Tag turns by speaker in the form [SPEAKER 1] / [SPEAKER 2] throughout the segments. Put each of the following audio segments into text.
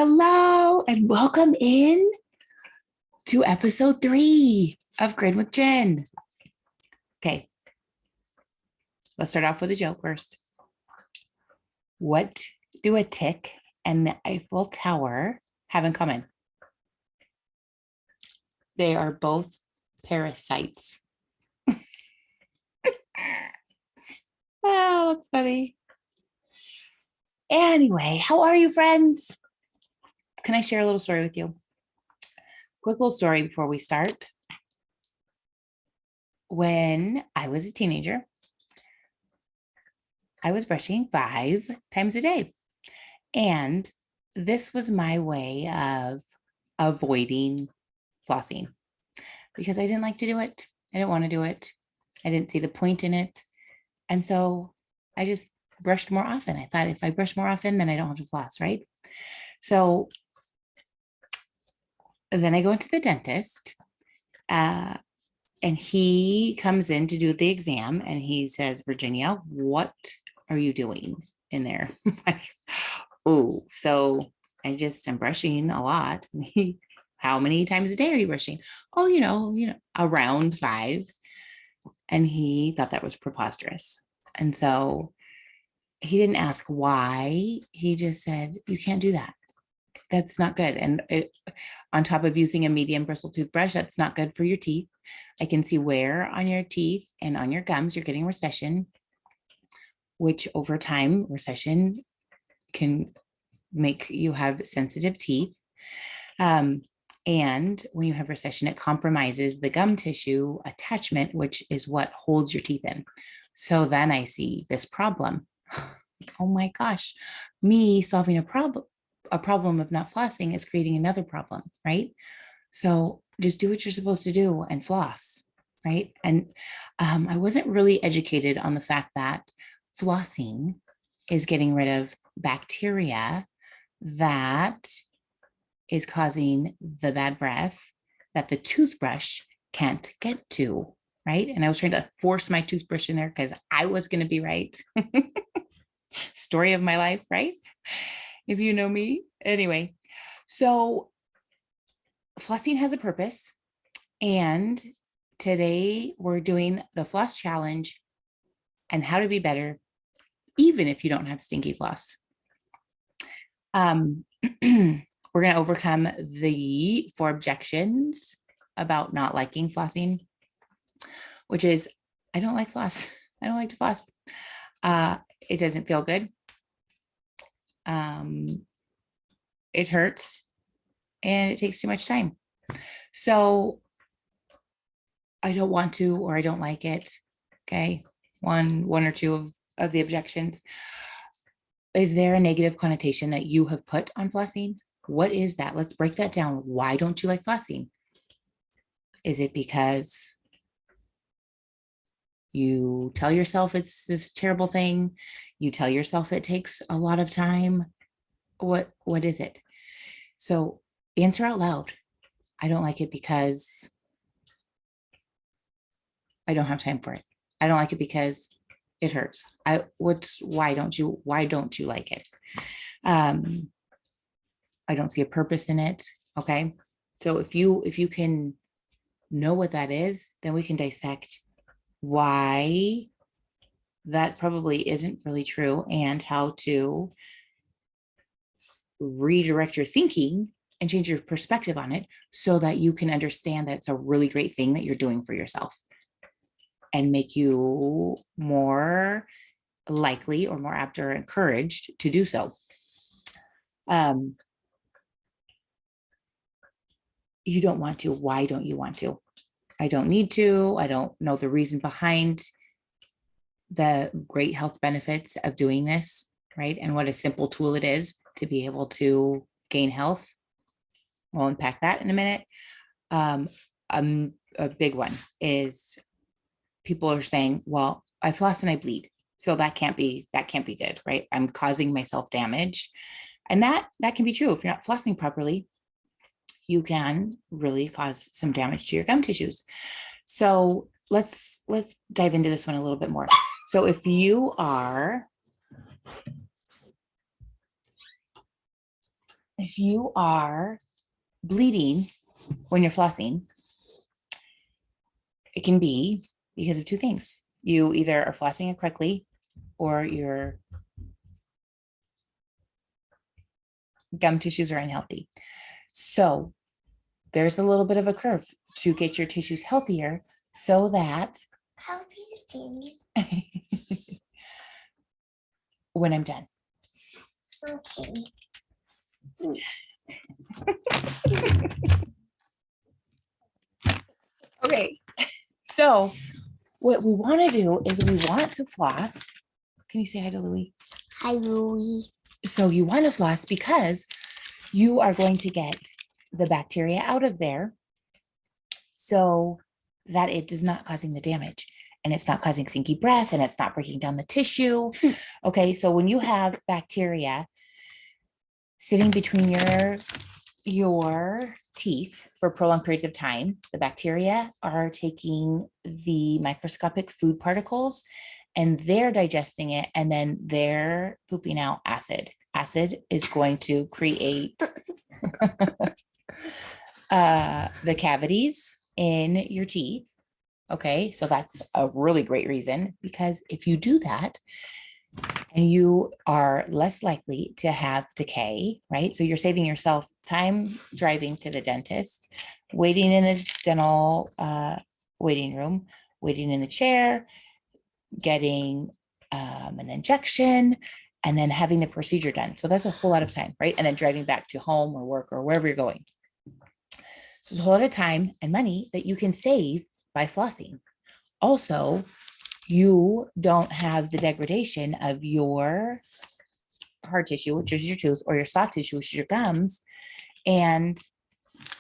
[SPEAKER 1] Hello and welcome in to episode 3 of Grin with Jen. Okay, let's start off with a joke first. What do a tick and the Eiffel Tower have in common? They are both parasites. Oh, that's funny. Anyway, how are you, friends? Can I share a little story with you? Quick little story before we start. When I was a teenager, I was brushing 5 times a day. And this was my way of avoiding flossing because I didn't like to do it. I didn't want to do it. I didn't see the point in it. And so I just brushed more often. I thought if I brush more often, then I don't have to floss, right? So then I go into the dentist and he comes in to do the exam and he says, Virginia, what are you doing in there? Oh, so I'm brushing a lot. How many times a day are you brushing? Oh, around 5. And he thought that was preposterous. And so he didn't ask why. He just said, you can't do that. That's not good. And on top of using a medium bristle toothbrush, that's not good for your teeth. I can see wear on your teeth and on your gums. You're getting recession, which over time, recession can make you have sensitive teeth. And when you have recession, it compromises the gum tissue attachment, which is what holds your teeth in. So then I see this problem. Oh my gosh, me solving a problem of not flossing is creating another problem, right? So just do what you're supposed to do and floss, right? And I wasn't really educated on the fact that flossing is getting rid of bacteria that is causing the bad breath that the toothbrush can't get to, right? And I was trying to force my toothbrush in there because I was going to be right. Story of my life, right? If you know me. Anyway, so flossing has a purpose. And today we're doing the floss challenge and how to be better, even if you don't have stinky floss. We're going to overcome the 4 objections about not liking flossing, which is, I don't like floss. I don't like to floss. It doesn't feel good. It hurts and it takes too much time. So I don't want to, or I don't like it. Okay. One or two of the objections. Is there a negative connotation that you have put on flossing? What is that? Let's break that down. Why don't you like flossing? Is it because you tell yourself it's this terrible thing? You tell yourself it takes a lot of time? What is it? So answer out loud. I don't like it because I don't have time for it. I don't like it because it hurts. Why don't you like it? I don't see a purpose in it. Okay. So if you can know what that is, then we can dissect why that probably isn't really true and how to redirect your thinking and change your perspective on it so that you can understand that it's a really great thing that you're doing for yourself and make you more likely or more apt or encouraged to do so. You don't want to. Why don't you want to? I don't need to. I don't know the reason behind the great health benefits of doing this, right? And what a simple tool it is to be able to gain health. We'll unpack that in a minute. A big one is people are saying, well, I floss and I bleed. So that can't be good, right? I'm causing myself damage. And that can be true. If you're not flossing properly, you can really cause some damage to your gum tissues. So let's dive into this one a little bit more. So if you are if you are bleeding when you're flossing, it can be because of two things. You either are flossing incorrectly or your gum tissues are unhealthy. So there's a little bit of a curve to get your tissues healthier so that when I'm done.
[SPEAKER 2] Okay.
[SPEAKER 1] Okay, so what we want to do is we want to floss. Can you say hi to Louie?
[SPEAKER 2] Hi, Louie.
[SPEAKER 1] So you want to floss because you are going to get the bacteria out of there so that it is not causing the damage and it's not causing stinky breath and it's not breaking down the tissue. Okay, so when you have bacteria sitting between your teeth for prolonged periods of time, the bacteria are taking the microscopic food particles and they're digesting it and then they're pooping out acid. Acid is going to create the cavities in your teeth. Okay, so that's a really great reason, because if you do that, and you are less likely to have decay, right? So you're saving yourself time driving to the dentist, waiting in the dental waiting room, waiting in the chair, getting an injection, and then having the procedure done. So that's a whole lot of time, right? And then driving back to home or work or wherever you're going. So it's a whole lot of time and money that you can save by flossing. Also, you don't have the degradation of your hard tissue, which is your tooth, or your soft tissue, which is your gums, and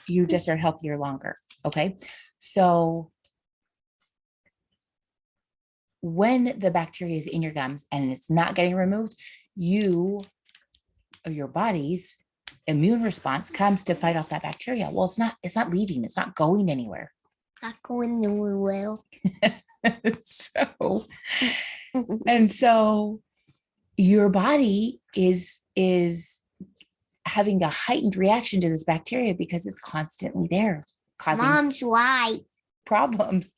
[SPEAKER 1] you just are healthier longer. Okay. So when the bacteria is in your gums and it's not getting removed, your body's immune response comes to fight off that bacteria. Well, it's not leaving, it's not going anywhere.
[SPEAKER 2] Not going nowhere well.
[SPEAKER 1] So your body is having a heightened reaction to this bacteria because it's constantly there causing
[SPEAKER 2] Mom's right.
[SPEAKER 1] problems.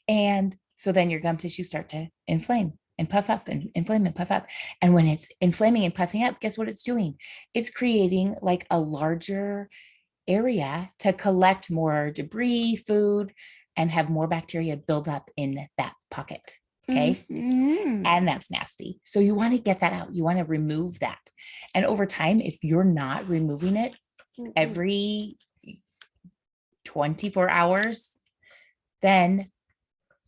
[SPEAKER 1] And so then your gum tissues start to inflame and puff up and inflame and puff up. And when it's inflaming and puffing up, guess what it's doing? It's creating like a larger area to collect more debris, food, and have more bacteria build up in that pocket. Okay.
[SPEAKER 2] Mm-hmm.
[SPEAKER 1] And that's nasty. So you want to get that out. You want to remove that. And over time, if you're not removing it every 24 hours, then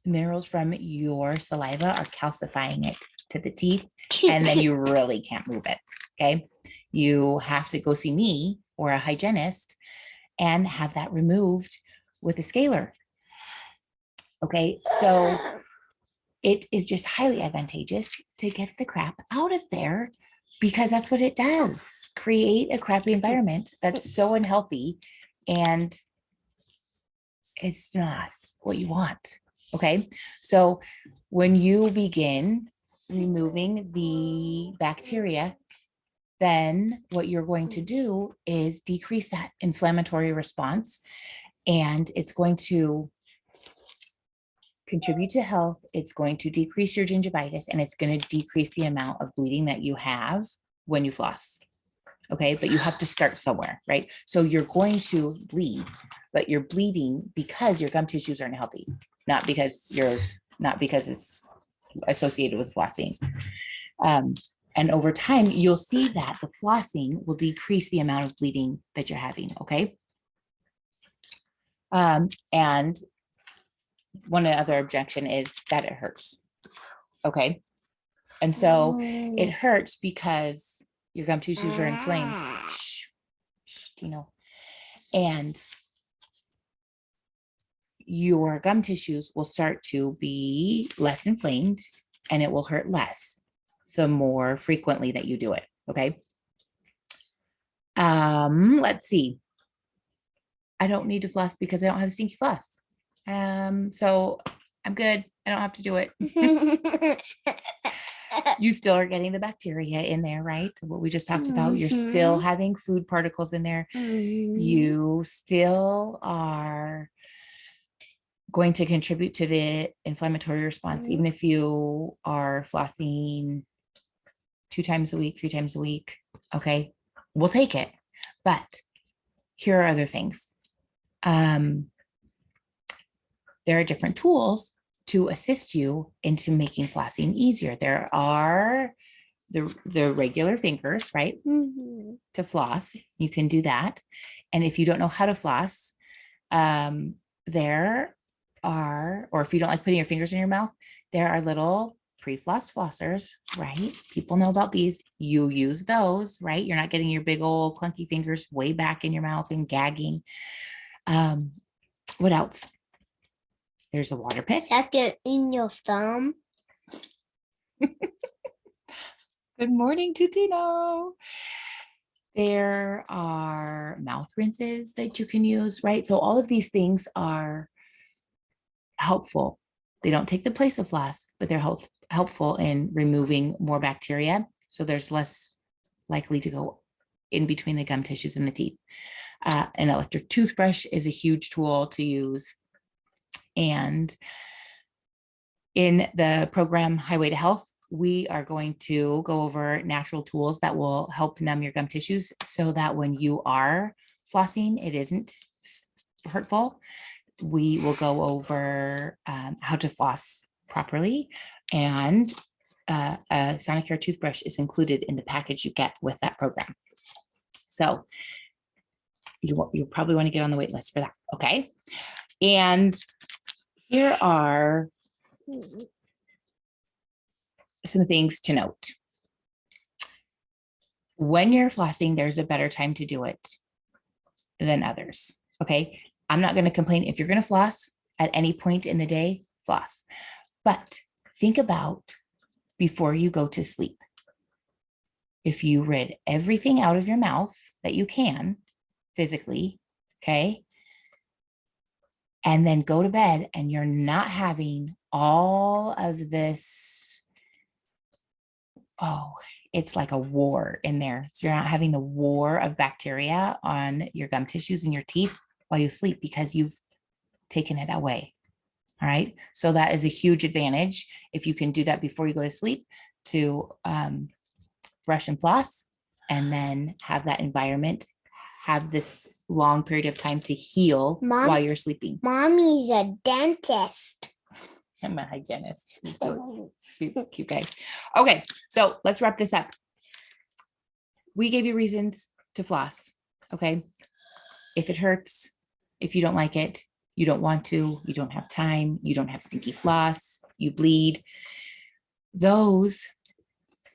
[SPEAKER 1] minerals from your saliva are calcifying it to the teeth. And then you really can't move it. Okay. You have to go see me or a hygienist and have that removed with a scaler. Okay, so it is just highly advantageous to get the crap out of there because that's what it does. Create a crappy environment that's so unhealthy and it's not what you want. Okay, so when you begin removing the bacteria, then what you're going to do is decrease that inflammatory response, and it's going to contribute to health. It's going to decrease your gingivitis, and it's going to decrease the amount of bleeding that you have when you floss. Okay, but you have to start somewhere, right? So you're going to bleed, but you're bleeding because your gum tissues are unhealthy, not because it's associated with flossing. And over time, you'll see that the flossing will decrease the amount of bleeding that you're having, okay? And one other objection is that it hurts, okay? And so it hurts because your gum tissues are inflamed. Shh, shh, Dino. And your gum tissues will start to be less inflamed and it will hurt less the more frequently that you do it, okay? Let's see. I don't need to floss because I don't have a stinky floss. So I'm good. I don't have to do it. You still are getting the bacteria in there, right? What we just talked about. You're still having food particles in there. You still are going to contribute to the inflammatory response, even if you are flossing 2 times a week, 3 times a week. Okay, we'll take it. But here are other things. There are different tools to assist you into making flossing easier. There are the regular fingers, right? To floss. You can do that. And if you don't know how to floss, there are, or if you don't like putting your fingers in your mouth, there are little pre-floss flossers, right? People know about these. You use those, right? You're not getting your big old clunky fingers way back in your mouth and gagging. What else? There's a water pick.
[SPEAKER 2] Second in your thumb.
[SPEAKER 1] Good morning, Tutino. There are mouth rinses that you can use, right? So all of these things are helpful. They don't take the place of floss, but they're helpful in removing more bacteria. So there's less likely to go in between the gum tissues and the teeth. An electric toothbrush is a huge tool to use. And in the program Highway to Health, we are going to go over natural tools that will help numb your gum tissues so that when you are flossing, it isn't hurtful. We will go over how to floss properly, and a Sonicare toothbrush is included in the package you get with that program. So you probably want to get on the wait list for that. Okay. And here are some things to note. When you're flossing, there's a better time to do it than others. Okay. I'm not going to complain. If you're going to floss at any point in the day, floss. But think about before you go to sleep. If you rid everything out of your mouth that you can physically, okay, and then go to bed and you're not having all of this, it's like a war in there. So you're not having the war of bacteria on your gum tissues and your teeth while you sleep because you've taken it away. All right. So that is a huge advantage if you can do that before you go to sleep, to brush and floss, and then have that environment, have this long period of time to heal while you're sleeping.
[SPEAKER 2] Mommy's a dentist.
[SPEAKER 1] I'm a hygienist. So cute guy. Okay, so let's wrap this up. We gave you reasons to floss. Okay. If it hurts, if you don't like it, you don't want to, you don't have time, you don't have stinky floss, you bleed, those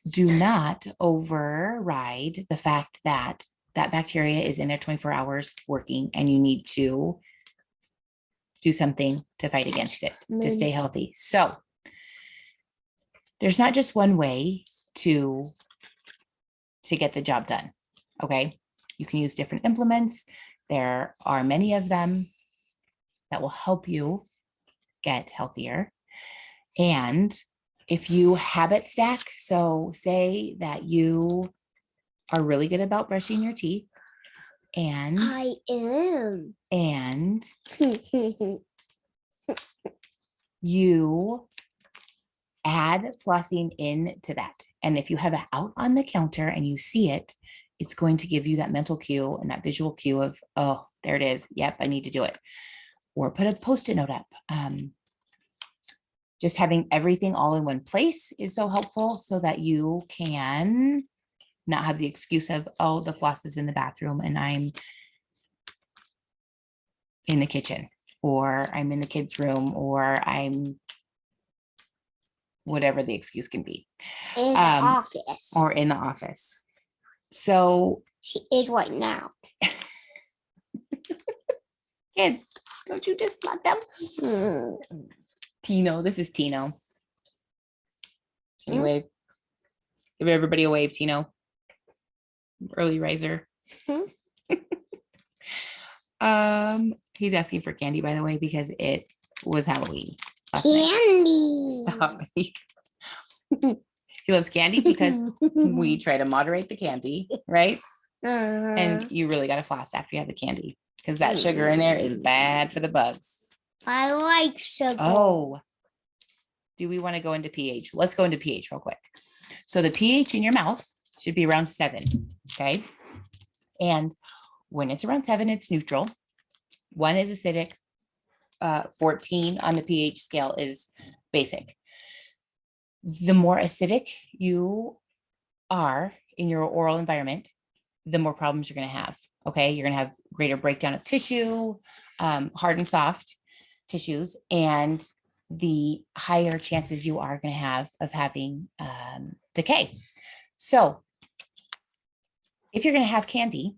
[SPEAKER 1] do not override the fact that that bacteria is in there 24 hours working and you need to do something to fight against it, to stay healthy. So there's not just one way to get the job done. Okay. You can use different implements. There are many of them that will help you get healthier. And if you habit stack, so say that you are really good about brushing your teeth, and
[SPEAKER 2] I am.
[SPEAKER 1] And you add flossing into that. And if you have it out on the counter and you see it, it's going to give you that mental cue and that visual cue of, oh, there it is. Yep, I need to do it. Or put a Post-it note up. Just having everything all in one place is so helpful so that you can not have the excuse of, oh, the floss is in the bathroom and I'm in the kitchen, or I'm in the kids' room, or I'm whatever the excuse can be.
[SPEAKER 2] In the office.
[SPEAKER 1] Or in the office. So
[SPEAKER 2] she is right now.
[SPEAKER 1] Kids, don't you just let them? Tino, this is Tino. Can you wave? Give everybody a wave, Tino. Early riser. He's asking for candy, by the way, because it was Halloween.
[SPEAKER 2] Candy.
[SPEAKER 1] Stop. He loves candy because we try to moderate the candy, right? And you really got to floss after you have the candy because that sugar in there is bad for the bugs.
[SPEAKER 2] I like sugar.
[SPEAKER 1] Oh, do we want to go into pH? Let's go into pH real quick. So the pH in your mouth should be around 7, okay? And when it's around 7, it's neutral. 1 is acidic. 14 on the pH scale is basic. The more acidic you are in your oral environment, the more problems you're going to have. Okay. You're going to have greater breakdown of tissue, hard and soft tissues, and the higher chances you are going to have of having decay. So if you're going to have candy,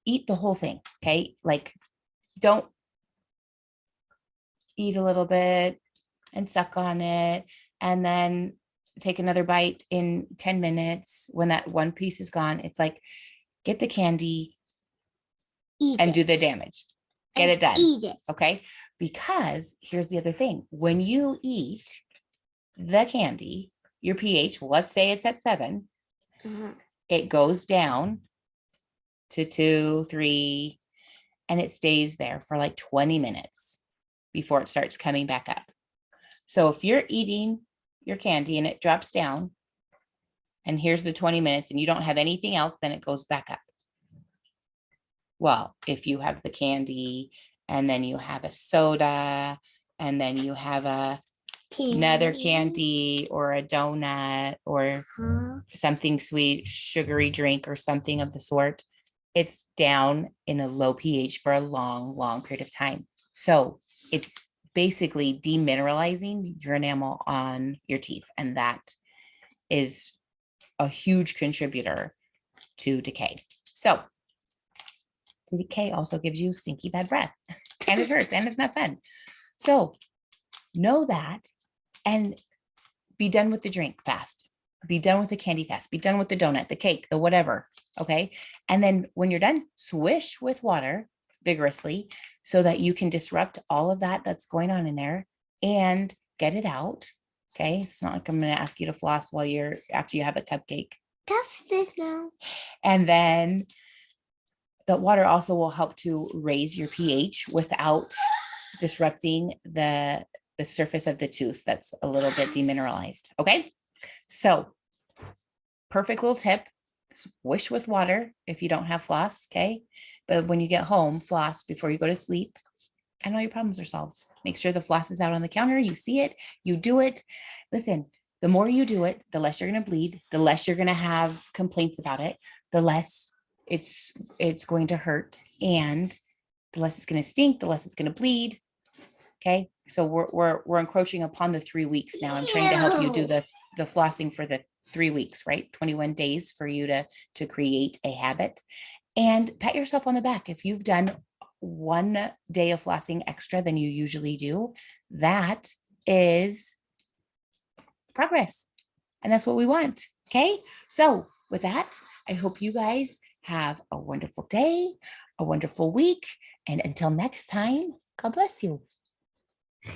[SPEAKER 1] eat the whole thing. Okay. Like, don't eat a little bit and suck on it and then take another bite in 10 minutes when that one piece is gone. It's like, get the candy and do the damage. Get it done.
[SPEAKER 2] Eat it.
[SPEAKER 1] Okay. Because here's the other thing. When you eat the candy, your pH, let's say it's at 7, it goes down to 2, 3, and it stays there for like 20 minutes before it starts coming back up. So if you're eating your candy and it drops down, and here's the 20 minutes and you don't have anything else, then it goes back up. Well, if you have the candy and then you have a soda and then you have another candy or a donut or something sweet, sugary drink or something of the sort, it's down in a low pH for a long, long period of time. So it's basically demineralizing your enamel on your teeth. And that is a huge contributor to decay. So decay also gives you stinky bad breath and it hurts and it's not fun. So know that and be done with the drink fast. Be done with the candy fast. Be done with the donut, the cake, the whatever. Okay. And then when you're done, swish with water vigorously so that you can disrupt all of that that's going on in there and get it out. Okay. It's not like I'm going to ask you to floss while after you have a cupcake.
[SPEAKER 2] That's this now.
[SPEAKER 1] And then the water also will help to raise your pH without disrupting the surface of the tooth that's a little bit demineralized. Okay. So perfect little tip. Swish with water if you don't have floss. Okay. But when you get home, floss before you go to sleep and all your problems are solved. Make sure the floss is out on the counter. You see it, you do it. Listen, the more you do it, the less you're going to bleed, the less you're going to have complaints about it, the less it's going to hurt, and the less it's going to stink, the less it's going to bleed. Okay. So we're encroaching upon the 3 weeks now. I'm trying to help you do the flossing for the 3 weeks, right? 21 days for you to create a habit. And pat yourself on the back. If you've done 1 day of flossing extra than you usually do, that is progress. And that's what we want. Okay. So with that, I hope you guys have a wonderful day, a wonderful week. And until next time, God bless you.